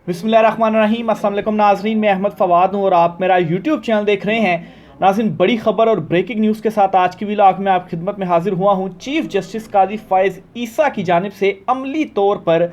बिस्मिल्लाहिर्रहमानिर्रहीम। अस्सलाम वालेकुम नाज़रीन, मैं अहमद फ़वाद हूँ और आप मेरा यूट्यूब चैनल देख रहे हैं। नाज़रीन, बड़ी खबर और ब्रेकिंग न्यूज़ के साथ आज की व्लॉग में आप खिदमत में हाजिर हुआ हूँ। चीफ जस्टिस काजी फ़ाइज़ ईसा की जानिब से अमली तौर पर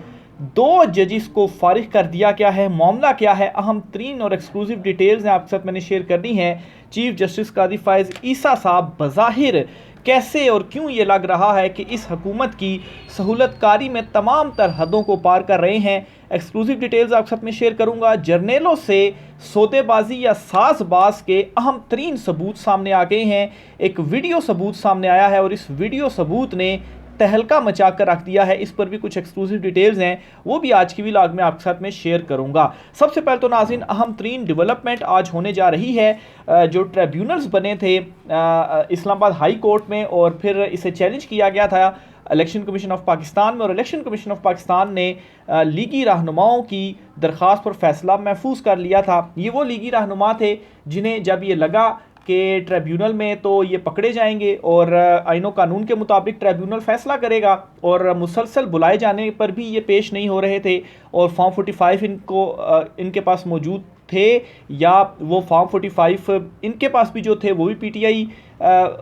2 जजिस को फारिग कर दिया गया है। मामला क्या है, अहम तरीन और एक्सक्लूसिव डिटेल्स हैं आपके साथ मैंने शेयर करनी है। चीफ जस्टिस काजी फ़ाइज़ ईसा साहब बज़ाहिर कैसे और क्यों ये लग रहा है कि इस हुकूमत की सहूलतकारी में तमाम तर हदों को पार कर रहे हैं। एक्सक्लूसिव डिटेल्स आपके साथ में शेयर करूंगा। जर्नेलों से सौदेबाजी या साजबाज के अहम तरीन सबूत सामने आ गए हैं। एक वीडियो सबूत सामने आया है और इस वीडियो सबूत ने तहलका मचा कर रख दिया है। इस पर भी कुछ एक्सक्लूसिव डिटेल्स हैं, वो भी आज की व्लॉग में आपके साथ में शेयर करूंगा। सबसे पहले तो नाज़रीन, अहम तरीन डेवलपमेंट आज होने जा रही है। जो ट्रिब्यूनल्स बने थे इस्लामाबाद हाई कोर्ट में और फिर इसे चैलेंज किया गया था इलेक्शन कमीशन ऑफ पाकिस्तान में, और इलेक्शन कमीशन ऑफ पाकिस्तान ने लीगी रहनुमाओं की दरख्वास्त पर फैसला महफूज कर लिया था। ये वो लीगी रहनुमा थे जिन्हें जब ये लगा कि ट्रिब्यूनल में तो ये पकड़े जाएंगे और आईनो कानून के मुताबिक ट्रिब्यूनल फैसला करेगा, और मुसलसल बुलाए जाने पर भी ये पेश नहीं हो रहे थे और फॉर्म 45 इनके पास मौजूद थे, या वो फॉर्म 45 इनके पास भी जो थे वो भी पीटीआई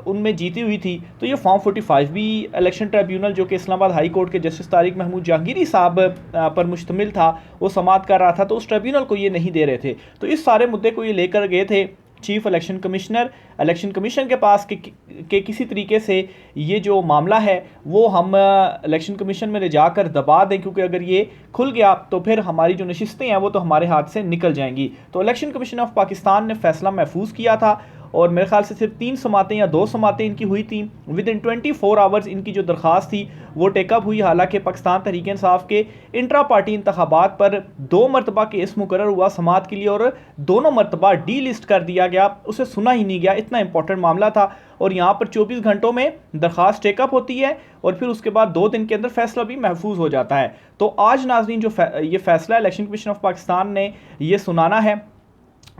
उनमें जीती हुई थी। तो ये फॉर्म 45 भी इलेक्शन ट्रिब्यूनल जो कि इस्लामाबाद हाई कोर्ट के जस्टिस तारिक महमूद जहांगीरी साहब पर मुश्तमिल था, वो समाअत कर रहा था, तो उस ट्रिब्यूनल को ये नहीं दे रहे थे। तो इस सारे मुद्दे को ये लेकर गए थे chief election commissioner election commission के पास के किसी तरीके से ये जो मामला है वो हम इलेक्शन कमीशन में ले जाकर दबा दें, क्योंकि अगर ये खुल गया तो फिर हमारी जो नशिस्तें हैं वो तो हमारे हाथ से निकल जाएंगी। तो इलेक्शन कमीशन ऑफ पाकिस्तान ने फैसला महफूज किया था और मेरे ख्याल से सिर्फ 3 समातें या 2 समातें इनकी हुई थी। विद इन 24 आवर्स इनकी जो दरख्वास्त थी वो टेकअप हुई। हालांकि पाकिस्तान तहरीक इंसाफ के इंट्रा पार्टी इंतखाबात पर 2 मरतबा केस मुकर्रर हुआ समात के लिए और दोनों मरतबा डी लिस्ट कर दिया गया, उसे सुना ही नहीं गया। इतना इंपॉर्टेंट मामला था और यहाँ पर 24 घंटों में दरख्वास्त टेकअप होती है और फिर उसके बाद 2 दिन के अंदर फैसला भी महफूज हो जाता है। तो आज नाज़रीन जो ये फैसला इलेक्शन कमीशन ऑफ पाकिस्तान ने ये सुनाना है,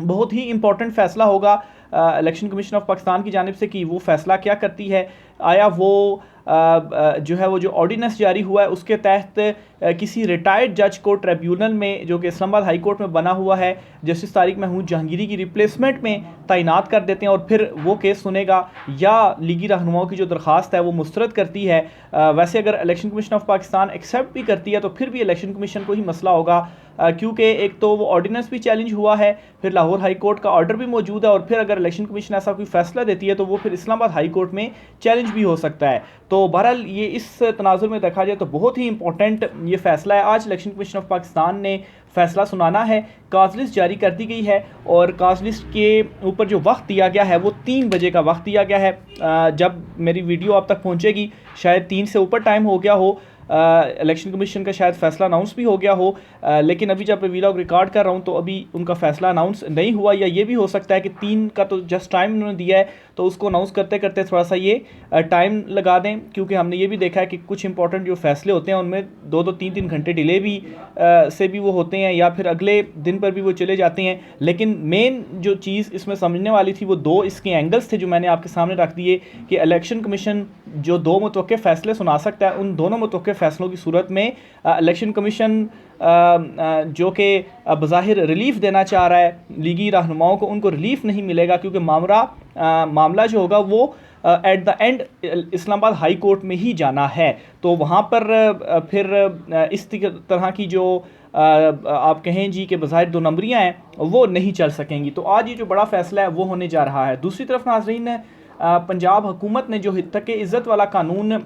बहुत ही इंपॉर्टेंट फैसला होगा इलेक्शन कमीशन ऑफ पाकिस्तान की जानिब से कि वो फैसला क्या करती है। आया वो जो है वो जो ऑर्डिनेंस जारी हुआ है उसके तहत किसी रिटायर्ड जज को ट्रिब्यूनल में जो कि इस्लामाबाद हाई कोर्ट में बना हुआ है जस्टिस तारिक महमूद जहांगीरी की रिप्लेसमेंट में तैनात कर देते हैं और फिर वो केस सुनेगा, या लीगी रहनुमाओं की जो दरख्वास्त है वो मुस्तरद करती है। वैसे अगर election commission of Pakistan accept भी करती है तो फिर भी इलेक्शन कमीशन को ही मसला होगा, क्योंकि एक तो वो ऑर्डिनेंस भी चैलेंज हुआ है, फिर लाहौर हाई कोर्ट का ऑर्डर भी मौजूद है, और फिर अगर इलेक्शन कमीशन ऐसा कोई फैसला देती है तो वो फिर इस्लामाबाद हाई कोर्ट में चैलेंज भी हो सकता है। तो बहरहाल ये इस तनाजुर में देखा जाए तो बहुत ही इंपॉर्टेंट ये फैसला है। आज इलेक्शन कमीशन ऑफ पाकिस्तान ने फैसला सुनाना है। काज लिस्ट जारी कर दी गई है और काज लिस्ट के ऊपर जो वक्त दिया गया है वो 3 बजे का वक्त दिया गया है। जब मेरी वीडियो आप तक पहुंचेगी शायद 3 से ऊपर टाइम हो गया हो, इलेक्शन कमीशन का शायद फैसला अनाउंस भी हो गया हो, लेकिन अभी जब मैं वीलॉग रिकॉर्ड कर रहा हूँ तो अभी उनका फैसला अनाउंस नहीं हुआ, या ये भी हो सकता है कि 3 का तो जस्ट टाइम उन्होंने दिया है तो उसको अनाउंस करते करते थोड़ा सा ये टाइम लगा दें, क्योंकि हमने ये भी देखा है कि कुछ इंपॉर्टेंट जो फैसले होते हैं उनमें 2-2 3-3 घंटे डिले भी से भी वो होते हैं या फिर अगले दिन पर भी वो चले जाते हैं। लेकिन मेन जो चीज़ इसमें समझने वाली थी वो 2 इसके एंगल्स थे जो मैंने आपके सामने रख दिए कि इलेक्शन कमीशन जो 2 मुतवक्के फैसले सुना सकता है, उन दोनों मुतवक्के फैसलों की सूरत में इलेक्शन कमीशन जो कि बज़ाहिर रिलीफ देना चाह रहा है लीगी रहनुमाओं को, उनको रिलीफ नहीं मिलेगा, क्योंकि मामला जो होगा वो at the end Islamabad high court में ही जाना है। तो वहाँ पर फिर इस तरह की जो आप कहें जी कि बज़ाहिर 2 नंबरियाँ हैं वो नहीं चल सकेंगी। तो आज ये जो बड़ा फैसला है वो होने जा रहा है। दूसरी तरफ नाज़रीन, पंजाब हुकूमत ने जो तक इज़्ज़त वाला कानून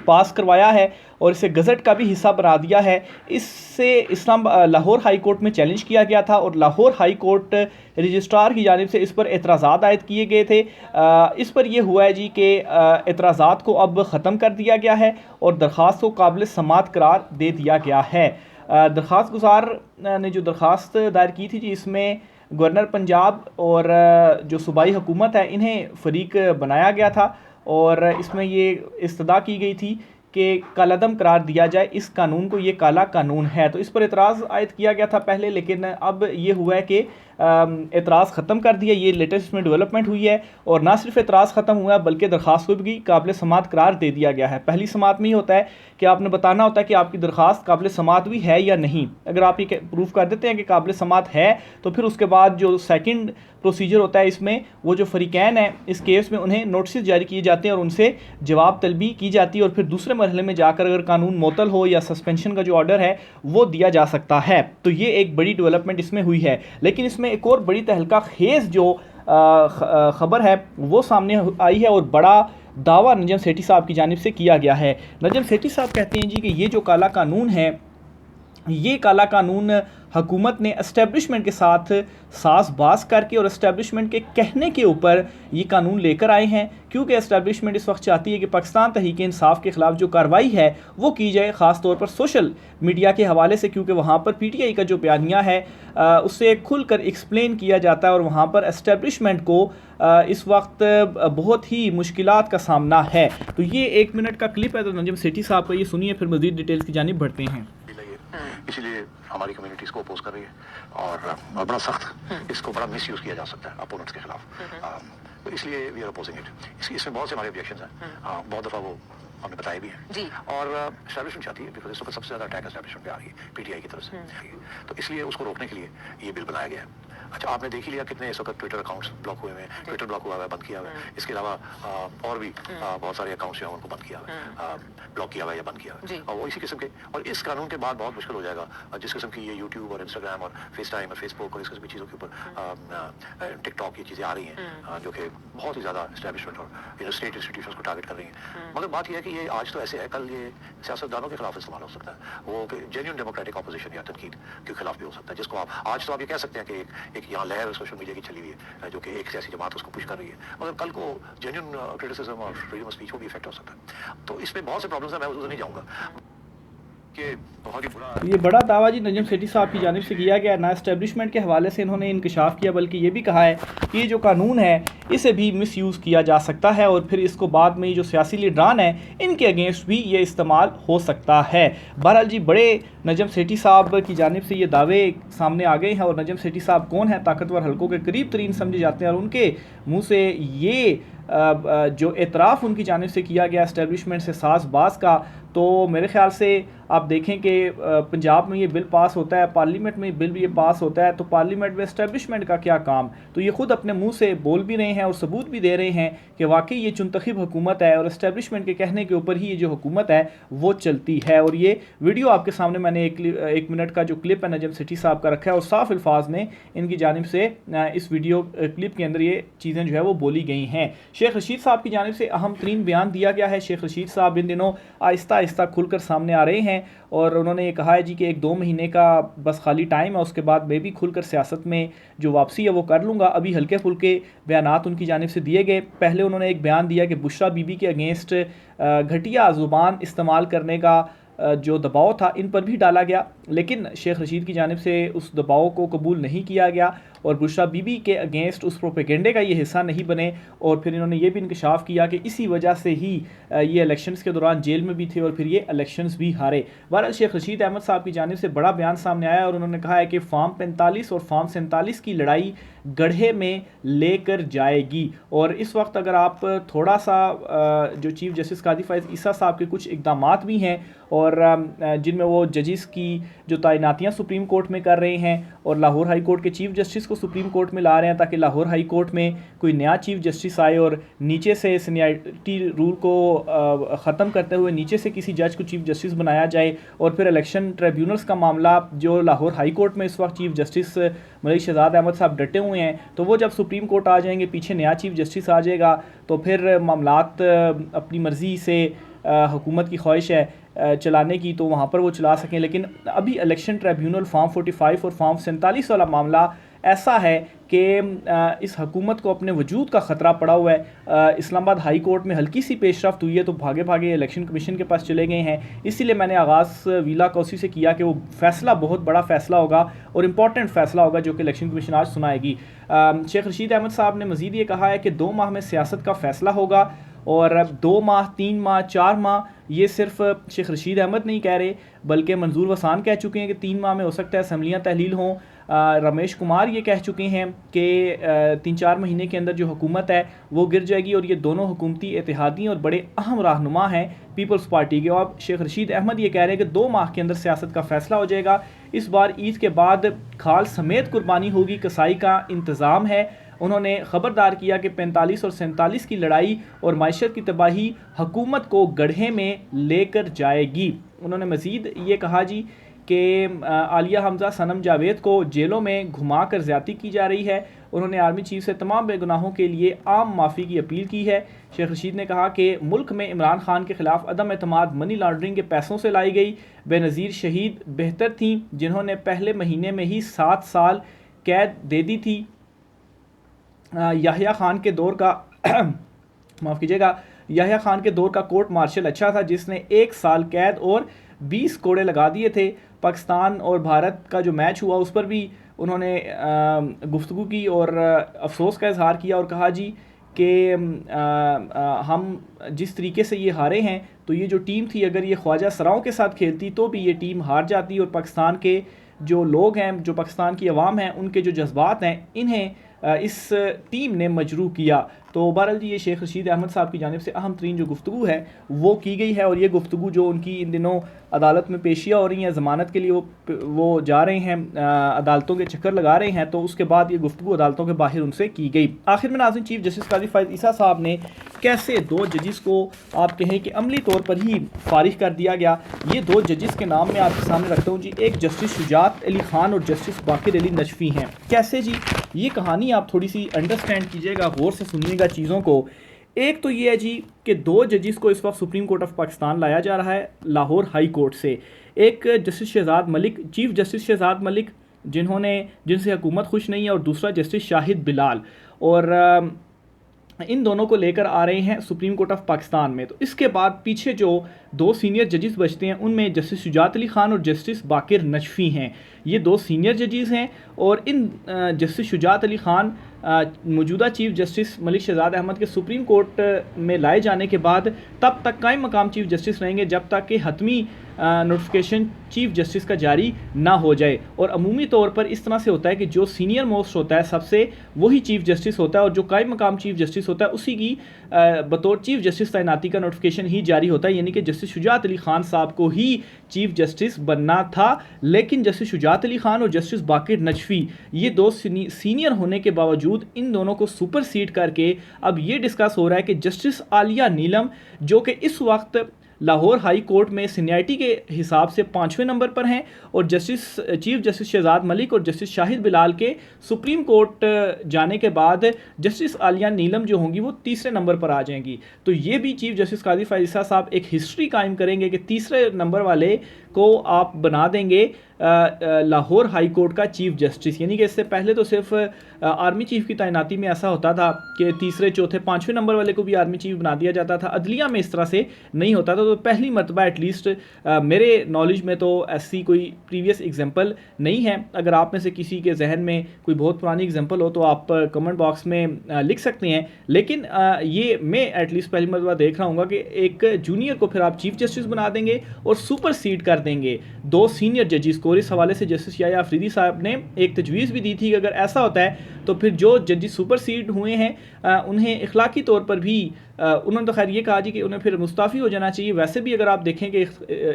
पास करवाया है और इसे गज़ट का भी हिस्सा बना दिया है, इससे लाहौर हाई कोर्ट में चैलेंज किया गया था और लाहौर हाई कोर्ट रजिस्ट्रार की जानिब से इस पर एतराज़ात आयद किए गए थे। इस पर यह हुआ है जी कि एतराज़ात को अब ख़त्म कर दिया गया है और दरख्वास्त को काबिल समात करार दे दिया गया है। दरख्वास्त गुजार ने जो दरख्वास्त दायर की थी जी, इसमें गवर्नर पंजाब और जो सूबाई हुकूमत है इन्हें फ़रीक बनाया गया था और इसमें ये इस्तदा की गई थी कि कालादम करार दिया जाए इस कानून को, ये काला कानून है। तो इस पर एतराज़ आयद किया गया था पहले, लेकिन अब ये हुआ है कि एतराज़ ख़त्म कर दिया। ये लेटेस्ट में डेवलपमेंट हुई है, और ना सिर्फ एतराज़ ख़त्म हुआ है बल्कि दरख्वास्त को भी काबिल समात करार दे दिया गया है। पहली समात में ही होता है कि आपने बताना होता है कि आपकी दरख्वास्त काबिल समात भी है या नहीं। अगर आप ये प्रूफ कर देते हैं कि काबिल समात है, तो फिर उसके बाद जो सेकंड प्रोसीजर होता है इसमें, वो जो फ़रीक़ैन है इस केस में, उन्हें नोटिस जारी किए जाते हैं और उनसे जवाब तलबी की जाती है, और फिर दूसरे मरहले में जाकर अगर कानून मुअत्तल हो या सस्पेंशन का जो ऑर्डर है वो दिया जा सकता है। तो ये एक बड़ी डेवलपमेंट इसमें हुई है। लेकिन इसमें एक और बड़ी तहलका खेज़ जो ख़बर है वो सामने आई है, और बड़ा दावा नजम सेठी साहब की जानिब से किया गया है। नजम सेठी साहब कहते हैं जी कि ये जो काला कानून है, ये काला कानून हुकूमत ने एस्टेब्लिशमेंट के साथ साज़बाज़ करके और एस्टेब्लिशमेंट के कहने के ऊपर ये कानून लेकर आए हैं, क्योंकि एस्टेब्लिशमेंट इस वक्त चाहती है कि पाकिस्तान तहरीक इंसाफ के ख़िलाफ़ जो कार्रवाई है वो की जाए, ख़ास तौर पर सोशल मीडिया के हवाले से, क्योंकि वहाँ पर PTI का जो बयानिया है उससे खुलकर एक्सप्लेन किया जाता है, और वहाँ पर एस्टेब्लिशमेंट को इस वक्त बहुत ही मुश्किलात का सामना है। तो ये 1 मिनट का क्लिप है, तो नजम सेठी साहब का ये सुनिए, फिर मज़ीद डिटेल्स की जानिब बढ़ते हैं। इसीलिए हमारी कम्युनिटी इसको अपोज कर रही है, और बड़ा सख्त इसको बड़ा मिस यूज़ किया जा सकता है अपोनेंट्स के खिलाफ। तो इसलिए वी आर अपोजिंग इट। इसमें बहुत से हमारे ऑब्जेक्शंस हैं, बहुत दफ़ा वो हमने बताए भी हैं जी। और एस्टैब्लिशमेंट चाहती है, बिकॉज इस वक्त सबसे ज़्यादा अटैक एस्टैब्लिशमेंट पे आ रही है PTI की तरफ से, तो इसलिए उसको रोकने के लिए ये बिल बनाया गया है। अच्छा, आपने देख ही लिया कितने इस वक्त ट्विटर अकाउंट्स ब्लॉक हुए हैं, ट्विटर ब्लॉक हुआ है, बंद किया हुआ है। इसके अलावा और भी बहुत सारे अकाउंट्स जो हैं उनको बंद किया हुआ है, ब्लॉक किया हुआ है या बंद किया हुआ है, और वो इसी किस्म के। और इस कानून के बाद बहुत मुश्किल हो जाएगा जिस किस्म की ये यूट्यूब और इंस्टाग्राम और फेस टाइम और फेसबुक और इस किस्म की चीज़ों के ऊपर टिकटॉक, ये चीज़ें आ रही हैं जो कि बहुत ही ज़्यादा एस्टैब्लिशमेंट और स्टेट इंस्टीट्यूशंस को टारगेट कर रही हैं। मगर बात यह है कि ये आज तो ऐसे है, कल ये सियासतदानों के खिलाफ इस्तेमाल हो सकता है, वो जेन्युइन डेमोक्रेटिक ऑपोजिशन या तनकीद के खिलाफ भी हो सकता है, जिसको आप आज तो आप ये कह सकते हैं कि एक यहाँ लहर सोशल मीडिया की चली हुई है जो कि एक सियासी जमात उसको पुश कर रही है, मगर कल को जेन्युइन क्रिटिसिज्म और फ्रीडम ऑफ स्पीच को भी इफेक्ट हो सकता है। तो इसमें बहुत से प्रॉब्लम्स हैं, मैं उधर नहीं जाऊँगा। ये बड़ा दावा जी नजम सेठी साहब की जानिब से किया गया। ना एस्टेब्लिशमेंट के हवाले से इन्होंने इंकशाफ किया, बल्कि ये भी कहा है कि ये जो कानून है इसे भी मिस यूज़ किया जा सकता है, और फिर इसको बाद में जो सियासी लीडरान हैं इनके अगेंस्ट भी ये इस्तेमाल हो सकता है। बहरहाल जी, बड़े नजम सेठी साहब की जानिब से ये दावे सामने आ गए हैं, और नजम सेठी साहब कौन है, ताकतवर हलकों के करीब तरीन समझे जाते हैं, और उनके मुँह से ये जो एतराफ़ उनकी जानिब से किया गया एस्टेब्लिशमेंट से साज़बाज़ का, तो मेरे ख़्याल से आप देखें कि पंजाब में ये बिल पास होता है, पार्लियामेंट में बिल भी ये पास होता है, तो पार्लियामेंट में एस्टेब्लिशमेंट का क्या काम। तो ये ख़ुद अपने मुंह से बोल भी रहे हैं और सबूत भी दे रहे हैं कि वाकई ये चुनतखब हुकूमत है, और एस्टेब्लिशमेंट के कहने के ऊपर ही ये जो हुकूमत है वो चलती है। और ये वीडियो आपके सामने मैंने 1 मिनट का जो क्लिप है नजम सेठी साहब का रखा है, और साफ अल्फाज में इनकी जानिब से इस वीडियो क्लिप के अंदर ये चीज़ें जो है वो बोली गई हैं। शेख रशीद साहब की जानिब से अहम तरीन बयान दिया गया है। शेख रशीद साहब इन दिनों आहिस्ता आहिस्ता खुलकर सामने आ रहे हैं, और उन्होंने ये कहा है जी कि 1-2 महीने का बस खाली टाइम है, उसके बाद मैं भी खुलकर सियासत में जो वापसी है वो कर लूँगा। अभी हल्के फुल्के बयानात उनकी जानिब से दिए गए। पहले उन्होंने एक बयान दिया कि बुशरा बीबी के अगेंस्ट घटिया ज़ुबान इस्तेमाल करने का जो दबाव था इन पर भी डाला गया, लेकिन शेख रशीद की जानिब से उस दबाव को कबूल नहीं किया गया, और बुशरा बीबी के अगेंस्ट उस प्रोपेगेंडे का ये हिस्सा नहीं बने। और फिर इन्होंने ये भी इंकशाफ किया कि इसी वजह से ही ये इलेक्शंस के दौरान जेल में भी थे, और फिर ये इलेक्शंस भी हारे। बहरहाल शेख रशीद अहमद साहब की जानिब से बड़ा बयान सामने आया, और उन्होंने कहा है कि फार्म 45 और फार्म 47 की लड़ाई गढ़े में लेकर जाएगी। और इस वक्त अगर आप थोड़ा सा जो चीफ़ जस्टिस कादी फ़ाइज़ ईसा साहब के कुछ इक़दामात भी हैं, और जिनमें वो जजिस की जो तैनातियाँ सुप्रीम कोर्ट में कर रहे हैं, और लाहौर हाई कोर्ट के चीफ़ जस्टिस को सुप्रीम कोर्ट में ला रहे हैं, ताकि लाहौर हाई कोर्ट में कोई नया चीफ़ जस्टिस आए और नीचे से सीनियरिटी रूल को ख़त्म करते हुए नीचे से किसी जज को चीफ़ जस्टिस बनाया जाए। और फिर इलेक्शन ट्रिब्यूनल्स का मामला जो लाहौर हाई कोर्ट में इस वक्त चीफ़ जस्टिस मलिक शहजाद अहमद साहब डटे हुए हैं, तो वो जब सुप्रीम कोर्ट आ जाएंगे, पीछे नया चीफ़ जस्टिस आ जाएगा, तो फिर मामलात अपनी मर्ज़ी से हुकूमत की ख्वाहिश है चलाने की, तो वहाँ पर वो चला सकें। लेकिन अभी इलेक्शन ट्रिब्यूनल फार्म 45 और फार्म 47 वाला मामला ऐसा है कि इस हुकूमत को अपने वजूद का ख़तरा पड़ा हुआ है। इस्लामाबाद हाई कोर्ट में हल्की सी पेशरफ्त हुई है तो भागे भागे इलेक्शन कमीशन के पास चले गए हैं। इसीलिए मैंने आगाज़ वीला कौसी से किया कि वो फ़ैसला बहुत बड़ा फ़ैसला होगा और इम्पॉर्टेंट फ़ैसला होगा जो कि इलेक्शन कमीशन आज सुनाएगी। शेख रशीद अहमद साहब ने मज़ीद ये कहा है कि 2 माह में सियासत का फ़ैसला होगा और अब 2 माह, 3 माह, 4 माह, ये सिर्फ शेख रशीद अहमद नहीं कह रहे बल्कि मंजूर वसान कह चुके हैं कि 3 माह में हो सकता है असम्बलियाँ तहलील हों। रमेश कुमार ये कह चुके हैं कि 3-4 महीने के अंदर जो हुकूमत है वो गिर जाएगी, और ये दोनों हुकूमती इत्तेहादी और बड़े अहम रहनुमा हैं पीपल्स पार्टी के। और अब शेख रशीद अहमद ये कह रहे हैं कि 2 माह के अंदर सियासत का फैसला हो जाएगा। इस बार ईद के बाद खाल समेत कुर्बानी होगी, कसाई का इंतज़ाम है। उन्होंने ख़बरदार किया कि 45 और 47 की लड़ाई और मायशत की तबाही हुकूमत को गड्ढे में लेकर जाएगी। उन्होंने मज़ीद ये कहा जी कि आलिया हमज़ा, सनम जावेद को जेलों में घुमा कर ज़्यादती की जा रही है। उन्होंने आर्मी चीफ से तमाम बेगुनाहों के लिए आम माफ़ी की अपील की है। शेख रशीद ने कहा कि मुल्क में इमरान खान के खिलाफ अदम एतमाद मनी लॉन्ड्रिंग के पैसों से लाई गई। बेनज़ीर शहीद बेहतर थी जिन्होंने पहले महीने में ही 7 साल कैद दे दी थी। याहिया खान के दौर का माफ़ कीजिएगा, याहिया खान के दौर का कोर्ट मार्शल अच्छा था जिसने 1 साल कैद और 20 कोड़े लगा दिए थे। पाकिस्तान और भारत का जो मैच हुआ उस पर भी उन्होंने गुफ्तगू की और अफसोस का इजहार किया और कहा जी कि हम जिस तरीके से ये हारे हैं तो ये जो टीम थी अगर ये ख्वाजा सराओं के साथ खेलती तो भी ये टीम हार जाती, और पाकिस्तान के जो लोग हैं, जो पाकिस्तान की आवाम है, उनके जो जज्बात हैं, इन्हें इस टीम ने मजरूह किया। तो बहरहाल जी ये शेख रशीद अहमद साहब की जानिब से अहम तरीन जो गुफ्तगू है वो की गई है, और ये गुफ्तगू जो उनकी इन दिनों अदालत में पेशियाँ हो रही हैं, ज़मानत के लिए वो जा रहे हैं, अदालतों के चक्कर लगा रहे हैं, तो उसके बाद ये गुफ्तगू अदालतों के बाहर उनसे की गई। आखिर में नाज़रीन, चीफ जस्टिस काजी फ़ाइज़ ईसा साहब ने कैसे 2 जजिस को आप कहें कि अमली तौर पर ही फारिग कर दिया गया। ये 2 जजिस के नाम मैं आपके सामने रखता हूँ जी। एक जस्टिस शुजात अली ख़ान और जस्टिस बाकिर अली नजफ़ी हैं। कैसे जी, ये कहानी आप थोड़ी सी अंडरस्टैंड कीजिएगा, गौर से सुनिएगा चीज़ों को। एक तो ये है जी कि 2 जजिस को इस वक्त सुप्रीम कोर्ट ऑफ पाकिस्तान लाया जा रहा है लाहौर हाई कोर्ट से। एक justice Shahzad Malik, chief justice Shahzad Malik जिनसे हुकूमत खुश नहीं है, और दूसरा जस्टिस शाहिद बिलाल, और इन दोनों को लेकर आ रहे हैं सुप्रीम कोर्ट ऑफ पाकिस्तान में। तो इसके बाद पीछे जो 2 सीनियर जजिस बचते हैं उनमें जस्टिस शुजात अली ख़ान और जस्टिस बाकिर नजफ़ी हैं। ये 2 सीनियर जजिस हैं, और इन जस्टिस शुजात अली ख़ान मौजूदा चीफ जस्टिस मलिक शहजाद अहमद के सुप्रीम कोर्ट में लाए जाने के बाद तब तक कायम मकाम चीफ जस्टिस रहेंगे जब तक कि हतमी नोटिफिकेशन चीफ जस्टिस का जारी ना हो जाए। और अमूमी तौर पर इस तरह से होता है कि जो सीनियर मोस्ट होता है सबसे, वही चीफ जस्टिस होता है, और जो कायम मकाम चीफ जस्टिस होता है उसी की बतौर चीफ जस्टिस तैनाती का नोटिफिकेशन ही जारी होता है। यानी कि जस्टिस शुजात अली ख़ान साहब को ही चीफ जस्टिस बनना था, लेकिन जस्टिस शुजात अली ख़ान और जस्टिस बाकिर नजफ़ी ये 2 सीनियर होने के बावजूद इन दोनों को सुपरसीड करके अब ये डिस्कस हो रहा है कि जस्टिस आलिया नीलम, जो कि इस वक्त लाहौर हाई कोर्ट में सीनियरिटी के हिसाब से 5वें नंबर पर हैं, और चीफ जस्टिस शहजाद मलिक और जस्टिस शाहिद बिलाल के सुप्रीम कोर्ट जाने के बाद जस्टिस आलिया नीलम जो होंगी वो 3रे नंबर पर आ जाएंगी। तो ये भी चीफ जस्टिस काजी फ़ाइज़ ईसा साहब एक हिस्ट्री कायम करेंगे कि 3रे नंबर वाले को आप बना देंगे लाहौर हाई कोर्ट का चीफ जस्टिस। यानी कि इससे पहले तो सिर्फ आर्मी चीफ की तैनाती में ऐसा होता था कि 3रे, 4थे, 5वें नंबर वाले को भी आर्मी चीफ बना दिया जाता था। अदलिया में इस तरह से नहीं होता था। तो पहली मरतबा एटलीस्ट मेरे नॉलेज में तो ऐसी कोई प्रीवियस एग्जांपल नहीं है। अगर आप में से किसी के जहन में कोई बहुत पुरानी एग्जांपल हो तो आप कमेंट बॉक्स में लिख सकते हैं। लेकिन ये मैं एटलीस्ट पहली मरतबा देख रहा हूँ कि एक जूनियर को फिर आप चीफ जस्टिस बना देंगे और सुपरसीड कर देंगे 2 सीनियर जजिस को। इस हवाले से जस्टिस याया अफरीदी साहब ने एक तजवीज़ भी दी थी कि अगर ऐसा होता है तो फिर जो जजिस सुपरसीड हुए हैं उन्हें इखलाकी तौर पर भी उन्होंने तो खैर ये कहा जी कि उन्हें फिर मुस्ताफ़ी हो जाना चाहिए। वैसे भी अगर आप देखें कि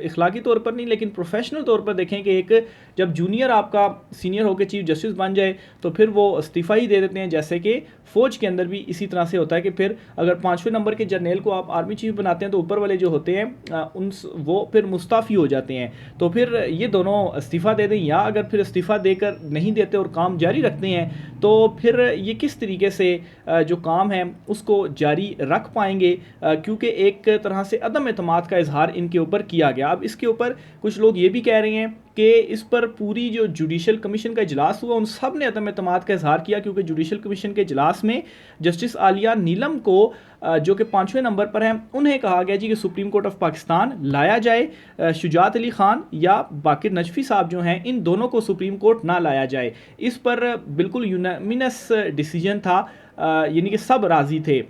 इखलाकी तौर पर नहीं लेकिन प्रोफेशनल तौर पर देखें कि एक जब जूनियर आपका सीनियर होकर चीफ जस्टिस बन जाए तो फिर वो इस्तीफ़ा ही दे देते हैं। जैसे कि फ़ौज के अंदर भी इसी तरह से होता है कि फिर अगर 5वें नंबर के जर्नल को आप आर्मी चीफ बनाते हैं तो ऊपर वाले जो होते हैं वो फिर मुस्ताफ़ी हो जाते हैं। तो फिर ये दोनों इस्तीफ़ा दे दें, या अगर फिर इस्तीफ़ा देकर नहीं देते और काम जारी रखते हैं तो फिर ये किस तरीके से जो काम है उसको जारी रख पाएंगे, क्योंकि एक तरह से अदम एतमाद का इजहार इनके ऊपर किया गया। अब इसके ऊपर कुछ लोग ये भी कह रहे हैं कि इस पर पूरी जो जुडिशल कमीशन का इजलास हुआ उन सब ने अदम एतमाद का इजहार किया, क्योंकि जुडिशल कमीशन के इजलास में जस्टिस आलिया नीलम को जो कि 5वें नंबर पर हैं उन्हें कहा गया जी कि सुप्रीम कोर्ट ऑफ पाकिस्तान लाया जाए। शुजात अली ख़ान या बाकिर नजफ़ी साहब जो हैं इन दोनों को सुप्रीम कोर्ट ना लाया जाए। इस पर बिल्कुल यूनानिमस डिसीजन था, यानी कि सब राज़ी थे।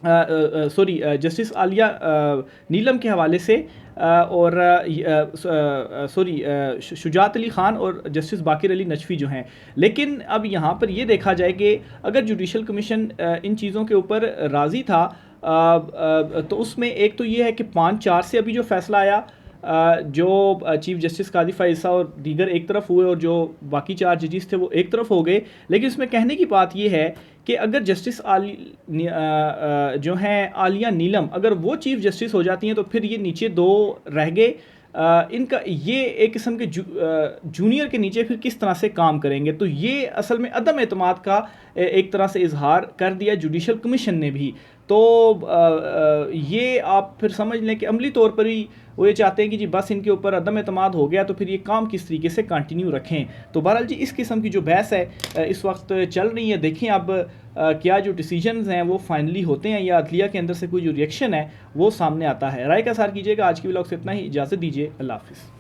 जस्टिस आलिया नीलम के हवाले से और शुजात अली ख़ान और जस्टिस बाकिर अली नजफ़ी जो हैं। लेकिन अब यहाँ पर ये देखा जाए कि अगर जुडिशल कमीशन इन चीज़ों के ऊपर राज़ी था तो उसमें एक तो ये है कि 5-4 से अभी जो फ़ैसला आया, जो चीफ़ जस्टिस कादी फ़ाइज़ और दीगर एक तरफ हुए और जो बाकी 4 जजेस थे वो एक तरफ हो गए। लेकिन इसमें कहने की बात ये है कि अगर जस्टिस जो हैं आलिया नीलम, अगर वो चीफ़ जस्टिस हो जाती हैं तो फिर ये नीचे 2 रह गए। इनका ये एक किस्म के जूनियर के नीचे फिर किस तरह से काम करेंगे, तो ये असल में अदम एतमाद का एक तरह से इजहार कर दिया जुडिशल कमीशन ने भी। तो ये आप फिर समझ लें कि अमली तौर पर ही वो ये चाहते हैं कि जी बस इनके ऊपर अदम एतमाद हो गया तो फिर ये काम किस तरीके से कंटिन्यू रखें। तो बहरहाल जी इस किस्म की जो बहस है इस वक्त चल रही है। देखें अब क्या जो डिसीजंस हैं वो फाइनली होते हैं या अदलिया के अंदर से कोई जो रिएक्शन है वो सामने आता है। राय का सार कीजिएगा। आज की व्लॉग से इतना ही, इजाज़त दीजिए, अल्लाह हाफ़िज़।